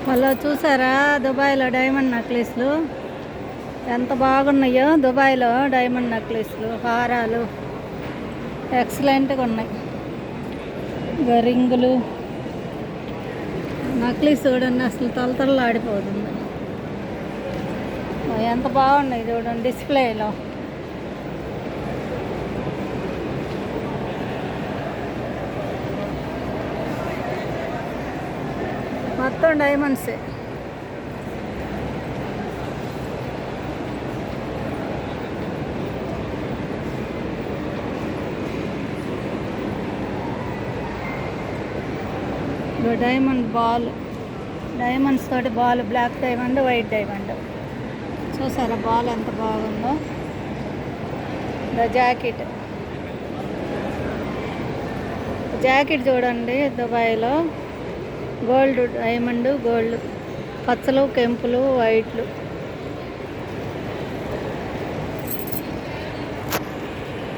Hello, చూసారా దుబాయ్లో diamond నెక్లెస్లు ఎంత బాగున్నాయో. దుబాయ్లో డైమండ్ నెక్లెస్లు, హారాలు ఎక్సలెంట్గా ఉన్నాయి. రింగులు, నెక్లెస్ చూడండి, అసలు తలతలలాడిపోతుంది. ఎంత బాగున్నాయి చూడండి డిస్ప్లేలో. మొత్తం డైమండ్సే. డైమండ్ బాల్, డైమండ్స్ తోటి ball, black diamond, white diamond. చూసారా బాల్ ఎంత బాగుందో. జాకెట్, జాకెట్ చూడండి దుబాయ్లో. గోల్డ్, డైమండ్, గోల్డ్, పచ్చలు, కెంపులు, వైట్లు.